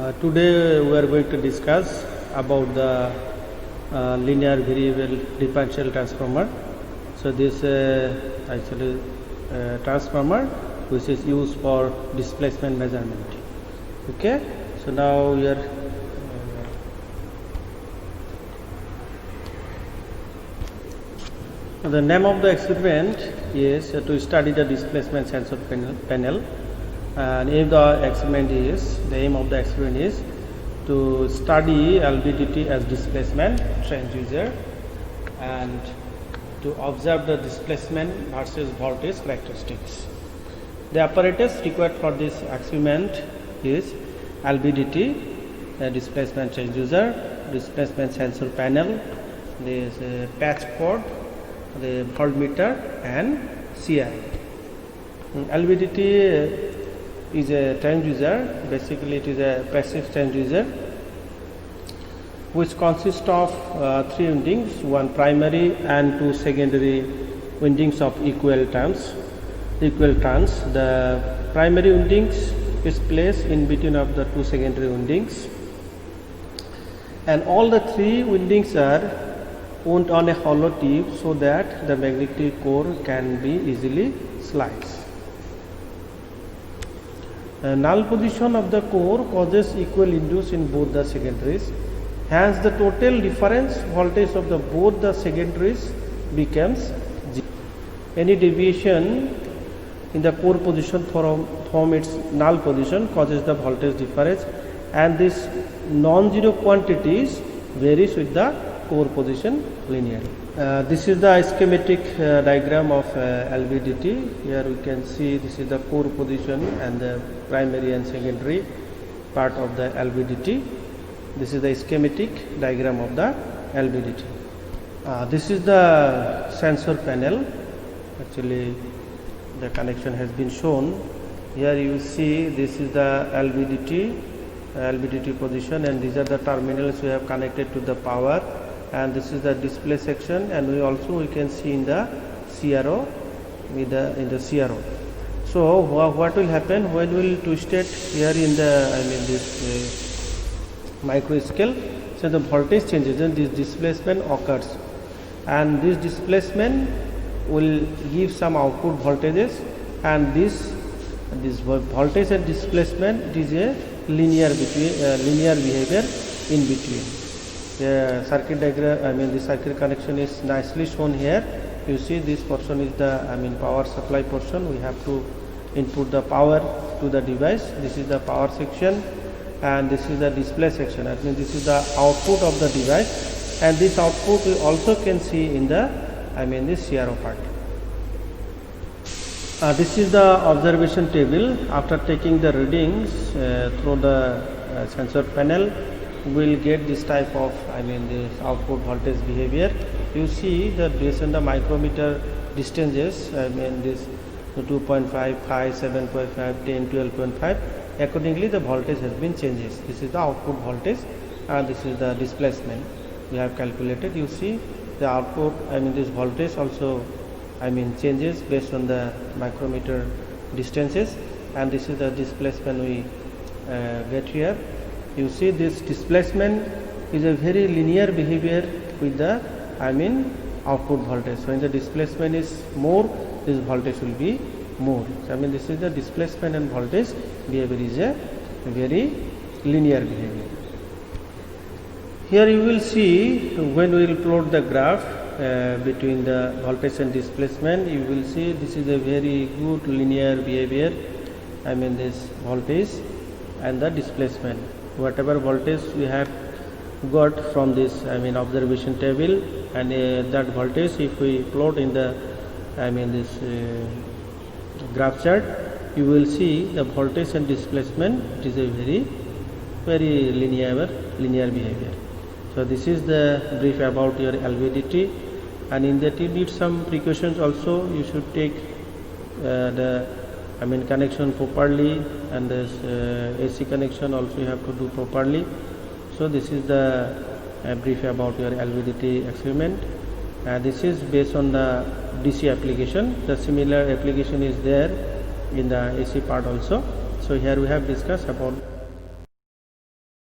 Today we are going to discuss about the linear variable differential transformer. So this actually transformer which is used for displacement measurement. Okay, so now we are the name of the experiment is to study the displacement sensor panel. And if the experiment is, the aim of the experiment is to study LVDT as displacement transducer and to observe the displacement versus voltage characteristics. The apparatus required for this experiment is LVDT, a displacement transducer, displacement sensor panel, this patch cord, the voltmeter and CI. LVDT is a transducer. Basically it is a passive transducer which consists of three windings, one primary and two secondary windings of equal turns. The primary windings is placed in between of the two secondary windings, and all the three windings are wound on a hollow tube so that the magnetic core can be easily sliced. Null position of the core causes equal induce in both the secondaries. Hence, the total difference voltage of the both the secondaries becomes 0. Any deviation in the core position from its null position causes the voltage difference, and this non-zero quantities varies with the core position linearly. This is the schematic diagram of LVDT. Here we can see this is the core position and the primary and secondary part of the LVDT. This is the schematic diagram of the LVDT. This is the sensor panel. Actually the connection has been shown. Here you see this is the LVDT position, and these are the terminals we have connected to the power, and this is the display section, and we can see in the CRO in the CRO. So what will happen when we will twist it here in the this micro scale? So the voltage changes and this displacement occurs, and this displacement will give some output voltages, and this voltage and displacement is a linear behavior in between. The circuit diagram, the circuit connection is nicely shown here. You see this portion is the power supply portion. We have to input the power to the device. This is the power section, and this is the display section. That means this is the output of the device, and this output we also can see in the this CRO part. This is the observation table. After taking the readings through the sensor panel, we will get this type of this output voltage behavior. You see that based on the micrometer distances, this 2.5, 5, 7.5, 10, 12.5, accordingly the voltage has been changes. This is the output voltage, and this is the displacement we have calculated. You see the output, this voltage also changes based on the micrometer distances, and this is the displacement we get here. You see this displacement is a very linear behavior with the output voltage. So when the displacement is more, this voltage will be more. So this is the displacement and voltage behavior is a very linear behavior. Here you will see when we will plot the graph between the voltage and displacement, you will see this is a very good linear behavior. This voltage and the displacement. Whatever voltage we have got from this observation table, and that voltage if we plot in the this graph chart, you will see the voltage and displacement. It is a very linear behavior. So this is the brief about your LVDT, and in that you need some precautions also. You should take the connection properly, and this AC connection also you have to do properly. So this is the brief about your LVDT experiment. This is based on the DC application. The similar application is there in the AC part also. So here we have discussed about